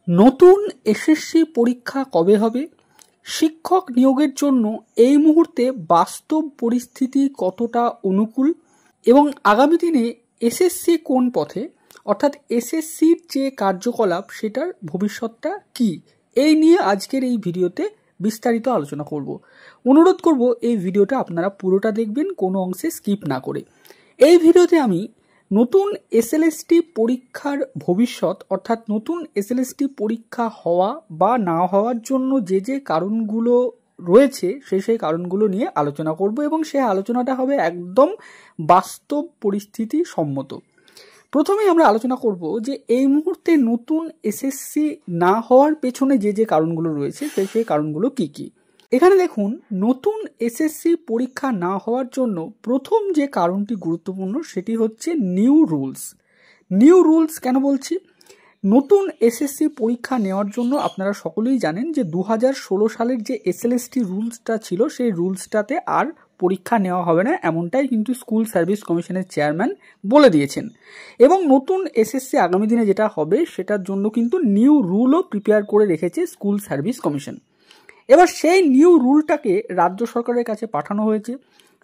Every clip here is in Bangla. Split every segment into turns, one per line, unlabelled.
নতুন এসএসসি পরীক্ষা কবে হবে? শিক্ষক নিয়োগের জন্য এই মুহূর্তে বাস্তব পরিস্থিতি কতটা অনুকূল এবং আগামী দিনে এসএসসি কোন পথে, অর্থাৎ এসএসসির যে কার্যকলাপ সেটার ভবিষ্যৎটা কি, এই নিয়ে আজকের এই ভিডিওতে বিস্তারিত আলোচনা করব। অনুরোধ করব এই ভিডিওটা আপনারা পুরোটা দেখবেন, কোনো অংশে স্কিপ না করে। এই ভিডিওতে আমি নতুন এসএলএসটি পরীক্ষার ভবিষ্যৎ, অর্থাৎ নতুন এসএলএসটি পরীক্ষা হওয়া বা না হওয়ার জন্য যে যে কারণগুলো রয়েছে সেই কারণগুলো নিয়ে আলোচনা করব এবং সেই আলোচনাটা হবে একদম বাস্তব পরিস্থিতি সম্মত। প্রথমেই আমরা আলোচনা করব যে এই মুহূর্তে নতুন এসএসসি না হওয়ার পেছনে যে যে কারণগুলো রয়েছে সেই কারণগুলো কি কি। এখানে দেখুন, নতুন এসএসসি পরীক্ষা না হওয়ার জন্য প্রথম যে কারণটি গুরুত্বপূর্ণ সেটি হচ্ছে নিউ রুলস। নিউ রুলস কেন বলছি? নতুন এসএসসি পরীক্ষা নেওয়ার জন্য আপনারা সকলেই জানেন যে 2016 সালের যে এসএলএসটি রুলসটা ছিল সেই রুলসটাতে আর পরীক্ষা নেওয়া হবে না, এমনটাই কিন্তু স্কুল সার্ভিস কমিশনের চেয়ারম্যান বলে দিয়েছেন। এবং নতুন এসএসসি আগামী দিনে যেটা হবে সেটার জন্য কিন্তু নিউ রুলও প্রিপেয়ার করে রেখেছে স্কুল সার্ভিস কমিশন। এবার সেই নিউ রুলটাকে রাজ্য সরকারের কাছে পাঠানো হয়েছে।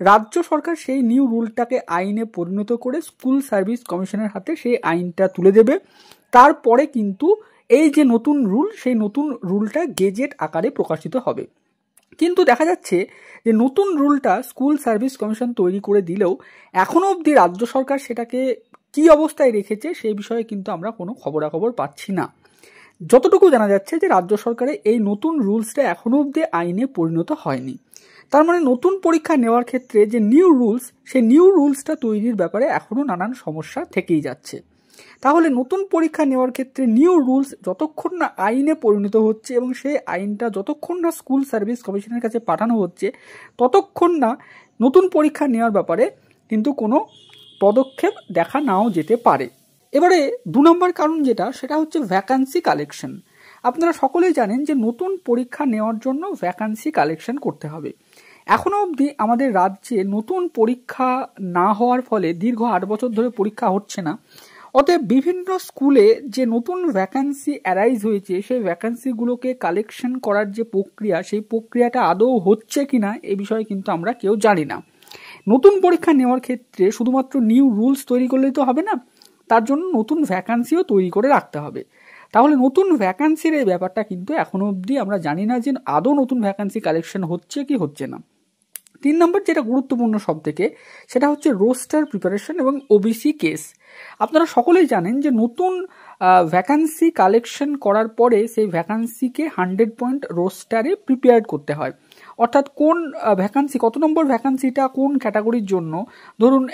রাজ্য সরকার সেই নিউ রুলটাকে আইনে পরিণত করে স্কুল সার্ভিস কমিশনের হাতে সেই আইনটা তুলে দেবে। তারপরে কিন্তু এই যে নতুন রুল, সেই নতুন রুলটা গেজেট আকারে প্রকাশিত হবে। কিন্তু দেখা যাচ্ছে যে নতুন রুলটা স্কুল সার্ভিস কমিশন তৈরি করে দিলেও এখনো অবধি রাজ্য সরকার সেটাকে কি অবস্থায় রেখেছে সেই বিষয়ে কিন্তু আমরা কোনো খবরাখবর পাচ্ছি না। যতটুকু জানা যাচ্ছে যে রাজ্য সরকারের এই নতুন রুলসটা এখনো অবধি আইনে পরিণত হয়নি। তার মানে নতুন পরীক্ষা নেওয়ার ক্ষেত্রে যে নিউ রুলস, সেই নিউ রুলসটা তৈরির ব্যাপারে এখনো নানান সমস্যা থেকেই যাচ্ছে। তাহলে নতুন পরীক্ষা নেওয়ার ক্ষেত্রে নিউ রুলস যতক্ষণ না আইনে পরিণত হচ্ছে এবং সেই আইনটা যতক্ষণ না স্কুল সার্ভিস কমিশনের কাছে পাঠানো হচ্ছে ততক্ষণ না নতুন পরীক্ষা নেওয়ার ব্যাপারে কিন্তু কোনো পদক্ষেপ দেখা নাও যেতে পারে। এবারে 2 নম্বর কারণ যেটা, সেটা হচ্ছে ভ্যাকান্সি কালেকশন। আপনারা সকলেই জানেন যে নতুন পরীক্ষা নেওয়ার জন্য ভ্যাকান্সি কালেকশন করতে হবে। এখনো অবধি আমাদের রাজ্যে নতুন পরীক্ষা না হওয়ার ফলে দীর্ঘ 8 বছর ধরে পরীক্ষা হচ্ছে না। অতএব বিভিন্ন স্কুলে যে নতুন ভ্যাকান্সি অ্যারাইজ হয়েছে সেই ভ্যাকান্সিগুলোকে কালেকশন করার যে প্রক্রিয়া, সেই প্রক্রিয়াটা আদৌ হচ্ছে কিনা এই বিষয়ে কিন্তু আমরা কেউ জানি না। নতুন পরীক্ষা নেওয়ার ক্ষেত্রে শুধুমাত্র নিউ রুলস তৈরি করলেই তো হবে না, তার জন্য নতুন ভ্যাকান্সিও তৈরি করে রাখতে হবে। তাহলে নতুন ভ্যাকান্সির এই ব্যাপারটা কিন্তু এখনো অবধি আমরা জানি না যে আদৌ নতুন ভ্যাকান্সি কালেকশন হচ্ছে কি হচ্ছে না। 3 নম্বর যেটা গুরুত্বপূর্ণ সব থেকে, সেটা হচ্ছে রোস্টার প্রিপারেশন এবং ওবিসি কেস। আপনারা সকলেই জানেন যে নতুন ভ্যাকান্সি কালেকশন করার পরে সেই ভ্যাকান্সিকে 100 পয়েন্ট রোস্টারে প্রিপেয়ার করতে হয়। অর্থাৎ কোন ভ্যাকান্সি, কত নম্বর ভ্যাকান্সিটা কোন ক্যাটাগরির জন্য। ধরুন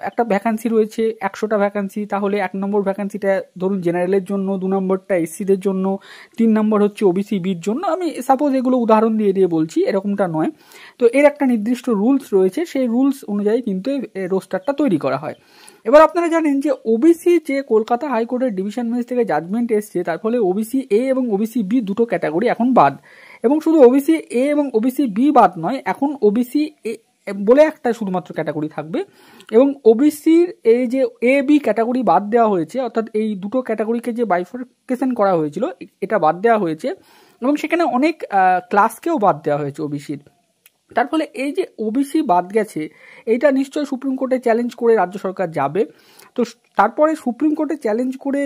একটা ভ্যাকান্সি রয়েছে 100টা ভ্যাকান্সি, তাহলে 1 নম্বর ভ্যাকান্সিটা ধরুন জেনারেলের জন্য, 2 নম্বরটা এসসিদের জন্য, 3 নম্বর হচ্ছে ওবিসি বির জন্য। আমি সাপোজ এগুলো উদাহরণ দিয়ে বলছি, এরকমটা নয়। তো এর একটা নির্দিষ্ট রুলস রয়েছে, সেই রুলস অনুযায়ী কিন্তু রোস্টারটা তৈরি করা হয়। এবার আপনারা জানেন যে ওবিসি যে কলকাতা হাইকোর্টের ডিভিশন বেঞ্চ থেকে জাজমেন্ট এসছে, তার ফলে ওবিসি এ এবং ওবিসি বি দুটো ক্যাটাগরি এখন বাদ। এবং শুধু ওবিসি এ এবং ওবিসি বি বাদ নয়, এখন ওবিসি এ বলে একটা শুধুমাত্র ক্যাটাগরি থাকবে। এবং ওবিসির এই যে এ বি ক্যাটাগরি বাদ দেওয়া হয়েছে, অর্থাৎ এই দুটো ক্যাটাগরিকে যে বাইফার্কেশন করা হয়েছিল এটা বাদ দেওয়া হয়েছে এবং সেখানে অনেক ক্লাসকেও বাদ দেওয়া হয়েছে ওবিসির। তার ফলে এই যে ওবিসি বাদ গেছে, এইটা নিশ্চয়ই সুপ্রিম কোর্টে চ্যালেঞ্জ করে রাজ্য সরকার যাবে। তো তারপরে সুপ্রিম কোর্টে চ্যালেঞ্জ করে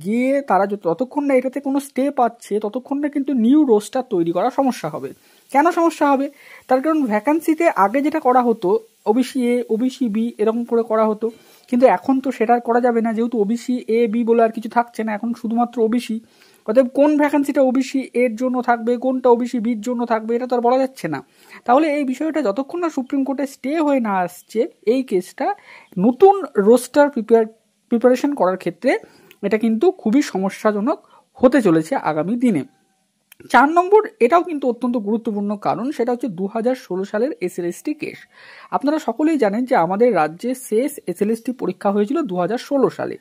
গিয়ে তারা যতক্ষণ না এটাতে কোনো স্টে পাচ্ছে ততক্ষণ না কিন্তু নিউ রোস্টার তৈরি করা সমস্যা হবে। কেন সমস্যা হবে? তার কারণ ভ্যাকান্সিতে আগে যেটা করা হতো ওবিসি এ ওবিসি বি এরকম করে করা হতো, কিন্তু এখন তো সেটা করা যাবে না, যেহেতু ওবিসি এ বি বলে আর কিছু থাকছে না, এখন শুধুমাত্র ওবিসি। অতএব কোন ভ্যাকান্সিটা ওবিসি এর জন্য থাকবে, কোনটা ওবিসি বির জন্য থাকবে, এটা তো আর বলা যাচ্ছে না। তাহলে এই বিষয়টা যতক্ষণ না সুপ্রিম কোর্টে স্টে হয়ে না আসছে, এই কেসটা নতুন রোস্টার প্রিপারেশন করার ক্ষেত্রে এটা কিন্তু খুবই সমস্যাজনক হতে চলেছে আগামী দিনে। 4 নম্বর, এটাও কিন্তু অত্যন্ত গুরুত্বপূর্ণ কারণ, সেটা হচ্ছে 2016 সালের এসএলএসটি কেস। আপনারা সকলেই জানেন যে আমাদের রাজ্যে শেষ এসএলএসটি পরীক্ষা হয়েছিল 2016 সালে।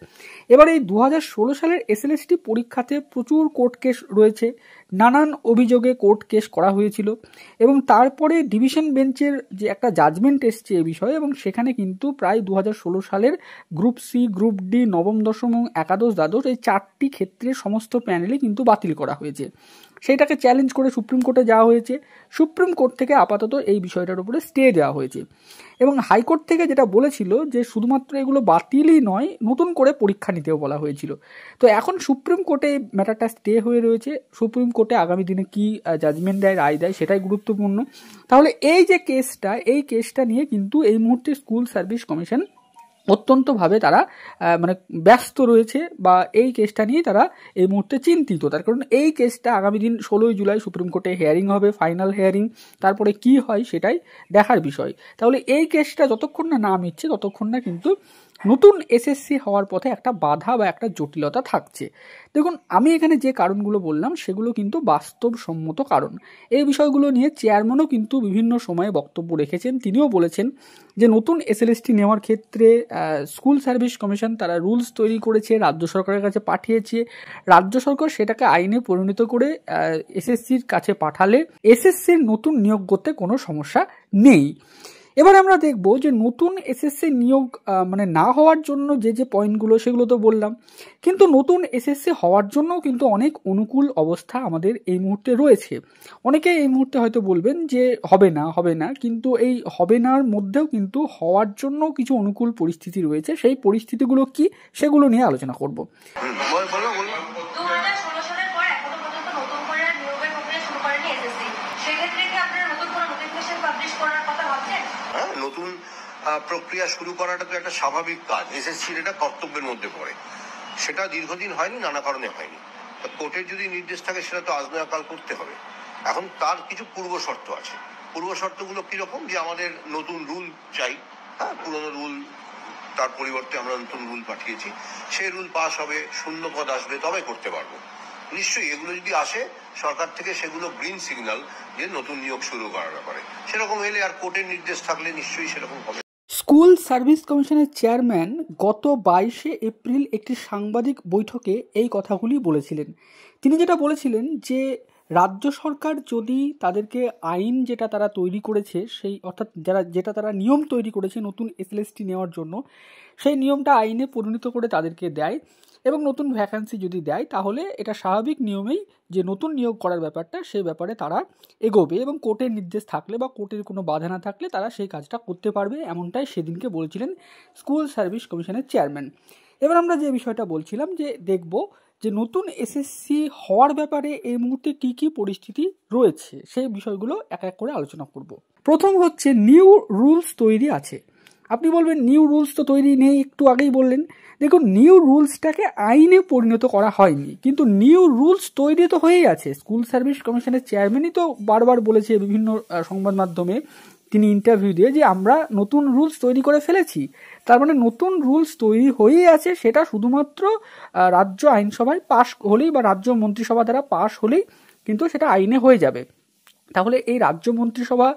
এবার এই 2016 সালের এসএলএসটি পরীক্ষাতে প্রচুর কোর্ট কেস রয়েছে, নানান অভিযোগে কোর্ট কেস করা হয়েছিল এবং তারপরে ডিভিশন বেঞ্চের যে একটা জাজমেন্ট এসছে এ বিষয়ে, এবং সেখানে কিন্তু প্রায় 2016 সালের গ্রুপ সি, গ্রুপ ডি, নবম দশম এবং একাদশ দ্বাদশ এই 4টি ক্ষেত্রে সমস্ত প্যানেলই কিন্তু বাতিল করা হয়েছে। সেইটাকে চ্যালেঞ্জ করে সুপ্রিম কোর্টে যাওয়া হয়েছে। সুপ্রিম কোর্ট থেকে আপাতত এই বিষয়টার উপরে স্টে দেওয়া হয়েছে এবং হাইকোর্ট থেকে যেটা বলেছিল যে শুধুমাত্র এগুলো বাতিলই নয়, নতুন করে পরীক্ষা নিতেও বলা হয়েছিল। তো এখন সুপ্রিম কোর্টে ম্যাটারটা স্টে হয়ে রয়েছে। সুপ্রিম কোর্টে আগামী দিনে কি জাজমেন্ট দেয়, রায় দেয়, সেটাই গুরুত্বপূর্ণ। তাহলে এই যে কেসটা, এই কেসটা নিয়ে কিন্তু এই মুহূর্তে স্কুল সার্ভিস কমিশন অত্যন্তভাবে তারা মানে ব্যস্ত রয়েছে, বা এই কেসটা নিয়ে তারা এই মুহূর্তে চিন্তিত। তার কারণ এই কেসটা আগামী দিন 16 জুলাই সুপ্রিম কোর্টে হিয়ারিং হবে, ফাইনাল হিয়ারিং। তারপরে কি হয় সেটাই দেখার বিষয়। তাহলে এই কেসটা যতক্ষণ না মিটছে ততক্ষণ না কিন্তু নতুন এসএসসি হওয়ার পথে একটা বাধা বা একটা জটিলতা থাকছে। দেখুন, আমি এখানে যে কারণগুলো বললাম সেগুলো কিন্তু বাস্তবসম্মত কারণ। এই বিষয়গুলো নিয়ে চেয়ারম্যানও কিন্তু বিভিন্ন সময়ে বক্তব্য রেখেছেন। তিনিও বলেছেন যে নতুন এসএলএসটি নেওয়ার ক্ষেত্রে স্কুল সার্ভিস কমিশন তারা রুলস তৈরি করেছে, রাজ্য সরকারের কাছে পাঠিয়েছে। রাজ্য সরকার সেটাকে আইনে পরিণত করে এসএসসির কাছে পাঠালে এসএসসির নতুন নিয়োগ করতে কোনো সমস্যা নেই। এবার আমরা দেখব যে নতুন এসএসসি নিয়োগ মানে না হওয়ার জন্য যে পয়েন্টগুলো সেগুলো তো বললাম, কিন্তু নতুন এসএসসি হওয়ার জন্যও কিন্তু অনেক অনুকূল অবস্থা আমাদের এই মুহূর্তে রয়েছে। অনেকে এই মুহূর্তে হয়তো বলবেন যে হবে না, কিন্তু এই হবে নার মধ্যেও কিন্তু হওয়ার জন্য কিছু অনুকূল পরিস্থিতি রয়েছে। সেই পরিস্থিতিগুলো কি সেগুলো নিয়ে আলোচনা করব।
নতুন প্রক্রিয়া শুরু করাটা তো একটা স্বাভাবিক কাজ, এসএসসির এটা কর্তব্যের মধ্যে পড়ে। সেটা দীর্ঘদিন হয়নি, নানা কারণে হয়নি। কোর্টের যদি নির্দেশ থাকে সেটা তো আজ নয় কাল করতে হবে। এখন তার কিছু পূর্ব শর্ত আছে। পূর্ব শর্তগুলো কিরকম? যে আমাদের নতুন রুল চাই, পুরোনো রুল তার পরিবর্তে আমরা নতুন রুল পাঠিয়েছি, সেই রুল পাস হবে, শূন্য পদ আসবে, তবে করতে পারবো। নিশ্চয়ই এগুলো যদি আসে সরকার থেকে, সেগুলো গ্রিন সিগন্যাল যে নতুন নিয়োগ শুরু করার ব্যাপারে। সেরকম এলে আর কোর্টের নির্দেশ থাকলে নিশ্চয়ই সেরকম হবে।
স্কুল সার্ভিস কমিশনের চেয়ারম্যান গত 22 এপ্রিল একটি সাংবাদিক বৈঠকে এই কথাগুলি বলেছিলেন। তিনি যেটা বলেছিলেন যে রাজ্য সরকার যদি তাদেরকে আইন যেটা তারা তৈরি করেছে, সেই অর্থাৎ যেটা তারা নিয়ম তৈরি করেছে নতুন এসএলএসটি নেওয়ার জন্য, সেই নিয়মটা আইনে পরিণত করে তাদেরকে দেয় এবং নতুন ভ্যাকান্সি যদি দেয়, তাহলে এটা স্বাভাবিক নিয়মেই যে নতুন নিয়োগ করার ব্যাপারটা, সেই ব্যাপারে তারা এগোবে এবং কোর্টের নির্দেশ থাকলে বা কোর্টের কোনো বাধা না থাকলে তারা সেই কাজটা করতে পারবে, এমনটাই সেদিনকে বলছিলেন স্কুল সার্ভিস কমিশনের চেয়ারম্যান। এবার আমরা যে বিষয়টা বলছিলাম যে দেখব যে নতুন এসএসসি হওয়ার ব্যাপারে এই মুহূর্তে কি কি পরিস্থিতি রয়েছে, সেই বিষয়গুলো এক এক করে আলোচনা করব। প্রথম হচ্ছে নিউ রুলস তৈরি আছে। আপনি বলবেন নিউ রুলস তো তৈরি নেই, একটু আগেই বললেন। দেখুন, নিউ রুলসটাকে আইনে পরিণত করা হয়নি, কিন্তু নিউ রুলস তৈরি তো হয়েই আছে। স্কুল সার্ভিস কমিশনের চেয়ারম্যানই তো বারবার বলেছে বিভিন্ন সংবাদ মাধ্যমে, তিনি ইন্টারভিউ দিয়ে, যে আমরা নতুন রুলস তৈরি করে ফেলেছি। তার মানে নতুন রুলস তৈরি হয়েই আছে, সেটা শুধুমাত্র রাজ্য আইনসভায় পাশ হলেই বা রাজ্য মন্ত্রিসভা দ্বারা পাশ হলেই কিন্তু সেটা আইনে হয়ে যাবে। তাহলে এই রাজ্য মন্ত্রিসভা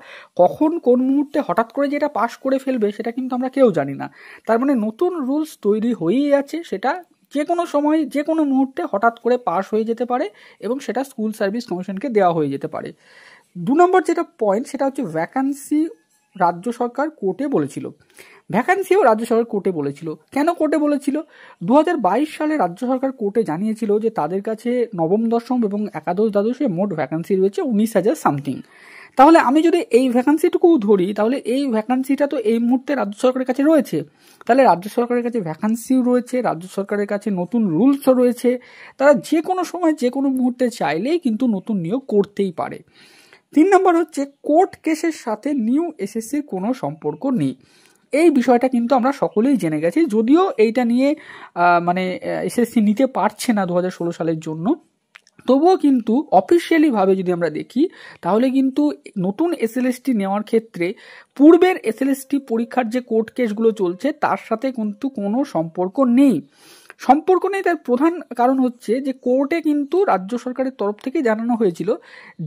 কখন কোন মুহূর্তে হঠাৎ করে যেটা পাশ করে ফেলবে সেটা কিন্তু আমরা কেউ জানি না। তার মানে নতুন রুলস তৈরি হয়েই আছে, সেটা যে কোনো সময় যে কোনো মুহূর্তে হঠাৎ করে পাশ হয়ে যেতে পারে এবং সেটা স্কুল সার্ভিস কমিশনকে দেওয়া হয়ে যেতে পারে। 2 নম্বর যেটা পয়েন্ট সেটা হচ্ছে ভ্যাকান্সি রাজ্য সরকার কোর্টে বলেছিল। ভ্যাকান্সিও রাজ্য সরকার কোর্টে বলেছিল। কেন কোর্টে বলেছিল? 2022 সালে রাজ্য সরকার কোর্টে জানিয়েছিল যে তাদের কাছে নবম দশম এবং একাদশ দ্বাদশে মোট ভ্যাকান্সি রয়েছে 19,000 সামথিং। তাহলে আমি যদি এই ভ্যাকান্সিটুকু ধরি, তাহলে এই ভ্যাকান্সিটা তো এই মুহূর্তে রাজ্য সরকারের কাছে রয়েছে। তাহলে রাজ্য সরকারের কাছে ভ্যাকান্সিও রয়েছে, রাজ্য সরকারের কাছে নতুন রুলসও রয়েছে। তারা যে কোনো সময় যে কোনো মুহূর্তে চাইলেই কিন্তু নতুন নিয়োগ করতেই পারে। 3 নম্বর হচ্ছে কোর্ট কেসের সাথে নিউ এসএসসির কোনো সম্পর্ক নেই। এই বিষয়টা কিন্তু আমরা সকলেই জেনে গেছি, যদিও এইটা নিয়ে মানে এসএসসি নিতে পারছে না 2016 সালের জন্য, তবুও কিন্তু অফিসিয়ালি ভাবে যদি আমরা দেখি তাহলে কিন্তু নতুন এসএলএসটি নেওয়ার ক্ষেত্রে পূর্বের এসএলএসটি পরীক্ষার যে কোর্ট কেসগুলো চলছে তার সাথে কিন্তু কোনো সম্পর্ক নেই। সম্পর্ক নেই তার প্রধান কারণ হচ্ছে যে কোর্টে কিন্তু রাজ্য সরকারের তরফ থেকে জানানো হয়েছিল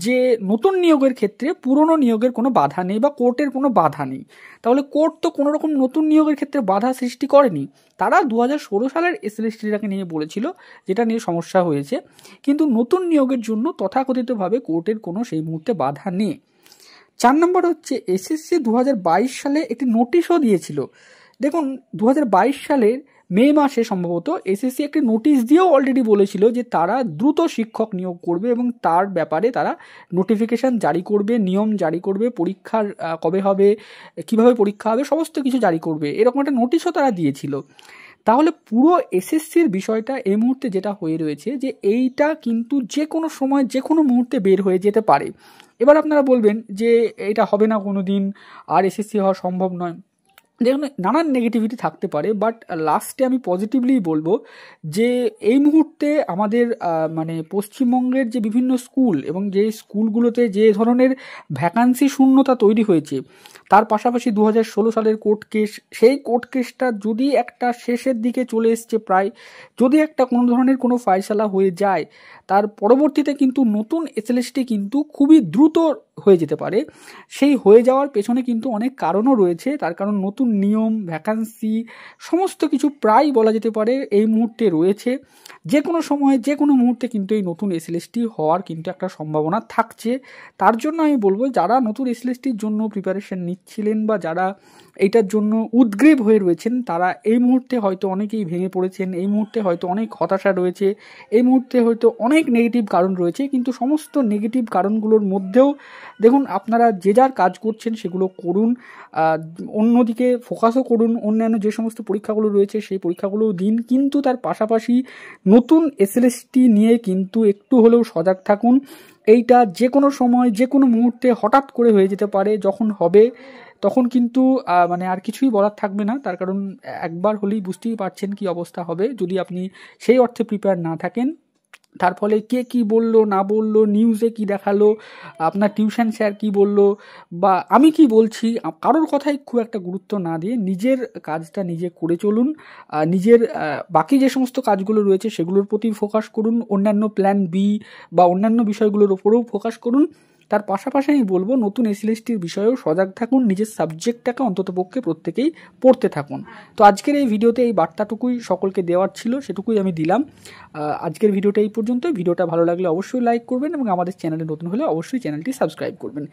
যে নতুন নিয়োগের ক্ষেত্রে পুরনো নিয়োগের কোনো বাধা নেই বা কোর্টের কোনো বাধা নেই। তাহলে কোর্ট তো কোনো রকম নতুন নিয়োগের ক্ষেত্রে বাধা সৃষ্টি করেনি। তারা 2016 সালের এসএলএসটিটাকে নিয়ে বলেছিল, যেটা নিয়ে সমস্যা হয়েছে, কিন্তু নতুন নিয়োগের জন্য তথাকথিতভাবে কোর্টের কোনো সেই মুহূর্তে বাধা নেই। 4 নম্বর হচ্ছে এসএসসি 2022 সালে একটি নোটিশও দিয়েছিল। দেখুন 2022 সালের মে মাসে সম্ভবত এসএসসি একটি নোটিশ দিয়েও অলরেডি বলেছিল যে তারা দ্রুত শিক্ষক নিয়োগ করবে এবং তার ব্যাপারে তারা নোটিফিকেশান জারি করবে, নিয়ম জারি করবে, পরীক্ষার কবে হবে, কিভাবে পরীক্ষা হবে, সমস্ত কিছু জারি করবে, এরকম একটা নোটিশও তারা দিয়েছিল। তাহলে পুরো এসএসসির বিষয়টা এই মুহূর্তে যেটা হয়ে রয়েছে যে এইটা কিন্তু যে কোনো সময় যে কোনো মুহূর্তে বের হয়ে যেতে পারে। এবার আপনারা বলবেন যে এটা হবে না কোনো দিন, আর এসএসসি হওয়া সম্ভব নয়। দেখুন নানান নেগেটিভিটি থাকতে পারে, বাট লাস্টে আমি পজিটিভলি বলবো যে এই মুহূর্তে আমাদের মানে পশ্চিমবঙ্গের যে বিভিন্ন স্কুল এবং যে স্কুলগুলোতে যে ধরনের ভ্যাকান্সি শূন্যতা তৈরি হয়েছে, তার পাশাপাশি 2016 সালের কোর্ট কেস, সেই কোর্ট কেসটা যদি একটা শেষের দিকে চলে এসছে প্রায়, যদি একটা কোনো ধরনের কোনো ফায়সালা হয়ে যায়, তার পরবর্তীতে কিন্তু নতুন এসএলএসটি কিন্তু খুবই দ্রুত হয়ে যেতে পারে। সেই হয়ে যাওয়ার পেছনে কিন্তু অনেক কারণও রয়েছে। তার কারণ নতুন নিয়ম, ভ্যাকান্সি, সমস্ত কিছু প্রায় বলা যেতে পারে এই মুহূর্তে রয়েছে। যে কোনো সময় যে কোনো মুহূর্তে কিন্তু এই নতুন এসএলএসটি হওয়ার কিন্তু একটা সম্ভাবনা থাকছে। তার জন্য আমি বলবো যারা নতুন এসএলএসটির জন্য প্রিপারেশন নিচ্ছিলেন বা যারা এইটার জন্য উদ্গ্রীব হয়ে রয়েছেন, তারা এই মুহূর্তে হয়তো অনেকেই ভেঙে পড়েছেন, এই মুহূর্তে হয়তো অনেক হতাশা রয়েছে, এই মুহূর্তে হয়তো অনেক নেগেটিভ কারণ রয়েছে। কিন্তু সমস্ত নেগেটিভ কারণগুলোর মধ্যেও দেখুন আপনারা যে যার কাজ করছেন সেগুলো করুন, অন্যদিকে ফোকাসও করুন, অন্যান্য যে সমস্ত পরীক্ষাগুলো রয়েছে সেই পরীক্ষাগুলোও দিন, কিন্তু তার পাশাপাশি নতুন এসএলএসটি নিয়ে কিন্তু একটু হলেও সজাগ থাকুন। এইটা যে কোনো সময় যে কোনো মুহূর্তে হঠাৎ করে হয়ে যেতে পারে। যখন হবে তখন কিন্তু মানে আর কিছুই বলার থাকবে না। তার কারণ একবার হলেই বুঝতেই পারছেন কি অবস্থা হবে যদি আপনি সেই অর্থে প্রিপেয়ার না থাকেন। তার ফলে কে কি বললো না বললো, নিউজে কি দেখালো, আপনার টিউশন স্যার কি বললো, বা আমি কি বলছি, কারোর কথাই খুব একটা গুরুত্ব না দিয়ে নিজের কাজটা নিজে করে চলুন। নিজের বাকি যে সমস্ত কাজগুলো রয়েছে সেগুলোর প্রতি ফোকাস করুন, অন্যান্য প্ল্যান বি বা অন্যান্য বিষয়গুলোর ওপরেও ফোকাস করুন। তার পাশাপাশি আমি বলবো নতুন এসএলএসটির বিষয়েও সজাগ থাকুন, নিজের সাবজেক্টটাকে অন্ততপক্ষে প্রত্যেকেই পড়তে থাকুন। তো আজকের এই ভিডিওতে এই বার্তাটুকুই সকলকে দেওয়ার ছিল, সেটুকুই আমি দিলাম। আজকের ভিডিওটা এই পর্যন্ত। ভিডিওটা ভালো লাগলে অবশ্যই লাইক করবেন এবং আমাদের চ্যানেলে নতুন হলে অবশ্যই চ্যানেলটি সাবস্ক্রাইব করবেন।